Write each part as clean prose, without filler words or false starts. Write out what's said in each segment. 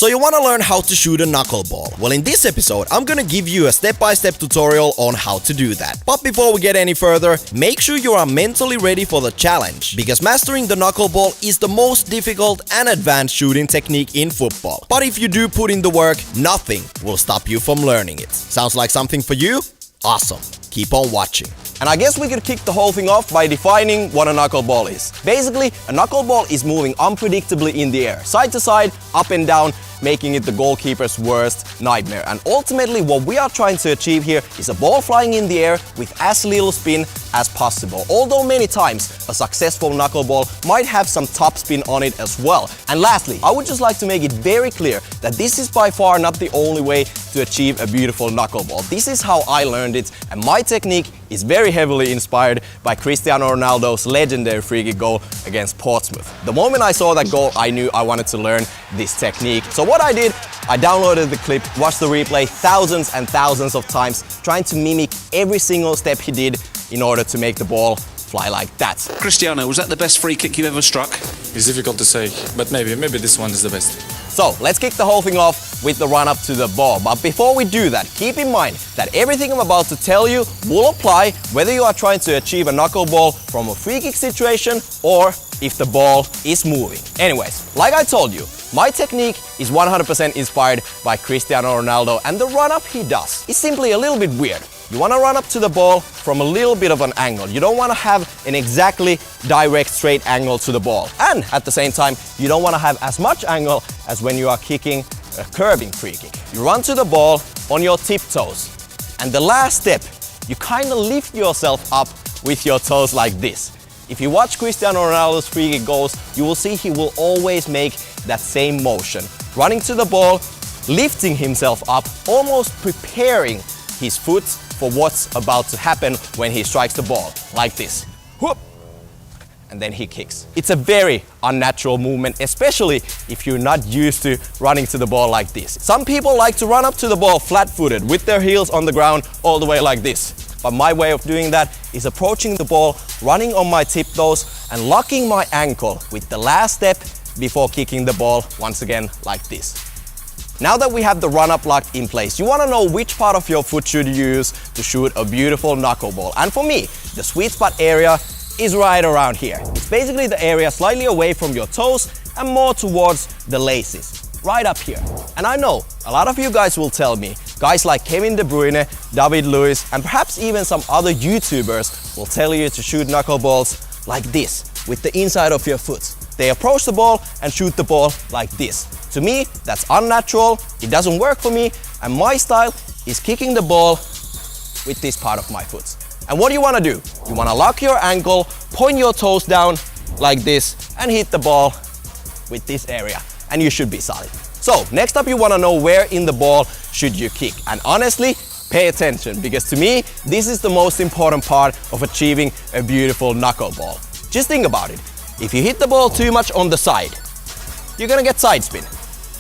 So you want to learn how to shoot a knuckleball? Well, in this episode, I'm gonna give you a step-by-step tutorial on how to do that. But before we get any further, make sure you are mentally ready for the challenge, because mastering the knuckleball is the most difficult and advanced shooting technique in football. But if you do put in the work, nothing will stop you from learning it. Sounds like something for you? Awesome. Keep on watching. And I guess we could kick the whole thing off by defining what a knuckleball is. Basically, a knuckleball is moving unpredictably in the air, side to side, up and down, making it the goalkeeper's worst nightmare. And ultimately, what we are trying to achieve here is a ball flying in the air with as little spin as possible. Although many times, a successful knuckleball might have some top spin on it as well. And lastly, I would just like to make it very clear that this is by far not the only way to achieve a beautiful knuckleball. This is how I learned it, and my technique is very heavily inspired by Cristiano Ronaldo's legendary free kick goal against Portsmouth. The moment I saw that goal, I knew I wanted to learn this technique. So what I did, I downloaded the clip, watched the replay thousands and thousands of times, trying to mimic every single step he did in order to make the ball fly like that. Cristiano, was that the best free kick you ever struck? It's difficult to say, but maybe this one is the best. So let's kick the whole thing off with the run up to the ball. But before we do that, keep in mind that everything I'm about to tell you will apply whether you are trying to achieve a knuckleball from a free kick situation or if the ball is moving. Anyways, like I told you, my technique is 100% inspired by Cristiano Ronaldo, and the run up he does is simply a little bit weird. You want to run up to the ball from a little bit of an angle. You don't want to have an exactly direct straight angle to the ball. And at the same time, you don't want to have as much angle as when you are kicking a curving free kick. You run to the ball on your tiptoes. And the last step, you kind of lift yourself up with your toes like this. If you watch Cristiano Ronaldo's free kick goals, you will see he will always make that same motion. Running to the ball, lifting himself up, almost preparing his foot for what's about to happen when he strikes the ball, like this. Whoop! And then he kicks. It's a very unnatural movement, especially if you're not used to running to the ball like this. Some people like to run up to the ball flat-footed with their heels on the ground all the way like this. But my way of doing that is approaching the ball, running on my tiptoes and locking my ankle with the last step before kicking the ball once again like this. Now that we have the run-up lock in place, you want to know which part of your foot should you use to shoot a beautiful knuckleball. And for me, the sweet spot area is right around here. It's basically the area slightly away from your toes and more towards the laces, right up here. And I know a lot of you guys will tell me, guys like Kevin De Bruyne, David Luiz, and perhaps even some other YouTubers will tell you to shoot knuckleballs like this, with the inside of your foot. They approach the ball and shoot the ball like this. To me, that's unnatural, it doesn't work for me, and my style is kicking the ball with this part of my foot. And what do you want to do? You want to lock your ankle, point your toes down like this, and hit the ball with this area, and you should be solid. So, next up you want to know where in the ball should you kick. And honestly, pay attention, because to me, this is the most important part of achieving a beautiful knuckleball. Just think about it. If you hit the ball too much on the side, you're gonna get side spin.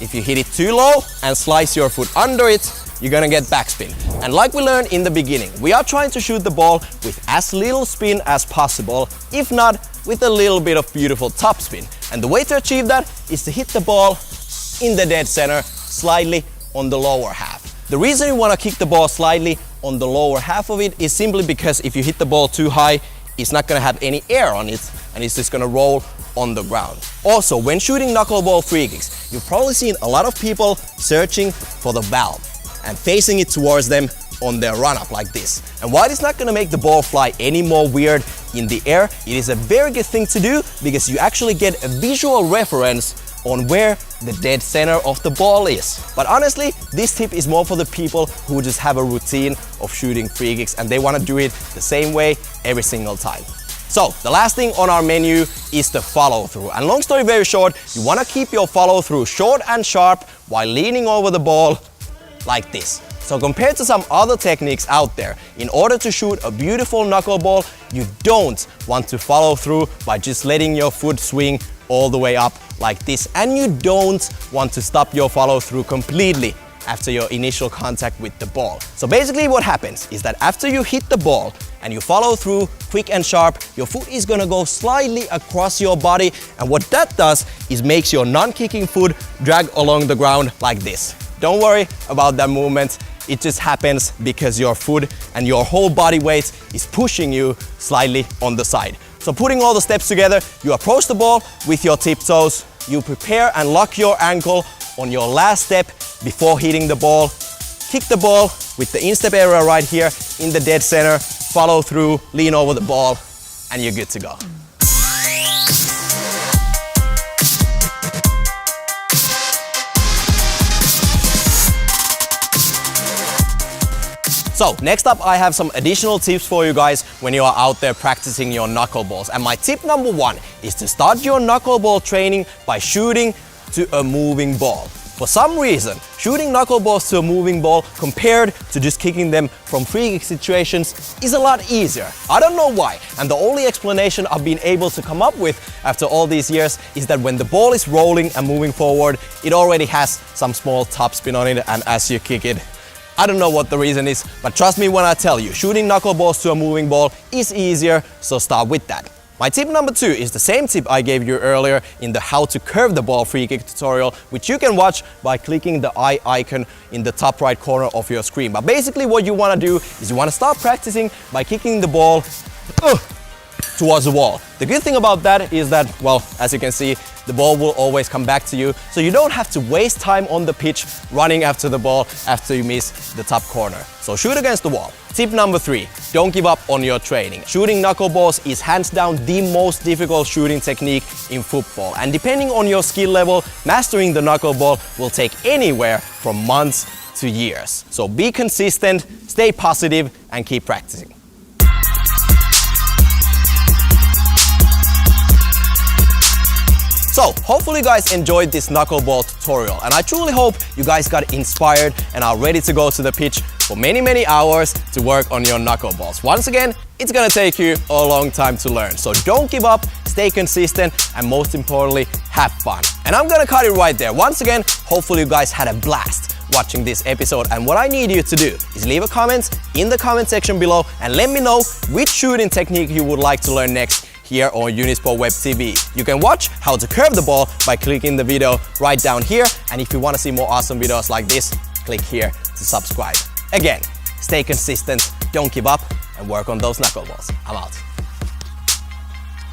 If you hit it too low and slice your foot under it, you're gonna get backspin. And like we learned in the beginning, we are trying to shoot the ball with as little spin as possible, if not with a little bit of beautiful top spin. And the way to achieve that is to hit the ball in the dead center, slightly on the lower half. The reason you wanna kick the ball slightly on the lower half of it is simply because if you hit the ball too high, it's not gonna have any air on it, and it's just gonna roll on the ground. Also, when shooting knuckleball free kicks, you've probably seen a lot of people searching for the valve and facing it towards them on their run-up like this. And while it's not gonna make the ball fly any more weird in the air, it is a very good thing to do because you actually get a visual reference on where the dead center of the ball is. But honestly, this tip is more for the people who just have a routine of shooting free kicks and they want to do it the same way every single time. So, the last thing on our menu is the follow through. And long story very short, you want to keep your follow through short and sharp while leaning over the ball like this. So compared to some other techniques out there, in order to shoot a beautiful knuckleball, you don't want to follow through by just letting your foot swing all the way up like this, and you don't want to stop your follow through completely after your initial contact with the ball. So basically what happens is that after you hit the ball and you follow through quick and sharp, your foot is gonna go slightly across your body, and what that does is makes your non-kicking foot drag along the ground like this. Don't worry about that movement. It just happens because your foot and your whole body weight is pushing you slightly on the side. So putting all the steps together, you approach the ball with your tiptoes, you prepare and lock your ankle on your last step before hitting the ball. Kick the ball with the instep area right here in the dead center, follow through, lean over the ball, and you're good to go. So next up, I have some additional tips for you guys when you are out there practicing your knuckleballs. And my tip number one is to start your knuckleball training by shooting to a moving ball. For some reason, shooting knuckleballs to a moving ball compared to just kicking them from free kick situations is a lot easier. I don't know why, and the only explanation I've been able to come up with after all these years is that when the ball is rolling and moving forward, it already has some small topspin on it, and as you kick it, I don't know what the reason is, but trust me when I tell you, shooting knuckleballs to a moving ball is easier, so start with that. My tip number two is the same tip I gave you earlier in the how to curve the ball free kick tutorial, which you can watch by clicking the eye icon in the top right corner of your screen. But basically what you want to do is you want to start practicing by kicking the ball towards the wall. The good thing about that is that, well, as you can see, the ball will always come back to you, so you don't have to waste time on the pitch running after the ball after you miss the top corner. So shoot against the wall. Tip number three, don't give up on your training. Shooting knuckleballs is hands down the most difficult shooting technique in football, and depending on your skill level, mastering the knuckleball will take anywhere from months to years. So be consistent, stay positive, and keep practicing. So, hopefully you guys enjoyed this knuckleball tutorial, and I truly hope you guys got inspired and are ready to go to the pitch for many hours to work on your knuckleballs. Once again, it's gonna take you a long time to learn, so don't give up, stay consistent, and most importantly, have fun. And I'm gonna cut it right there. Once again, hopefully you guys had a blast watching this episode, and what I need you to do is leave a comment in the comment section below and let me know which shooting technique you would like to learn next here on Unisport Web TV. You can watch how to curve the ball by clicking the video right down here, and if you want to see more awesome videos like this, click here to subscribe. Again, stay consistent, don't give up, and work on those knuckleballs. I'm out.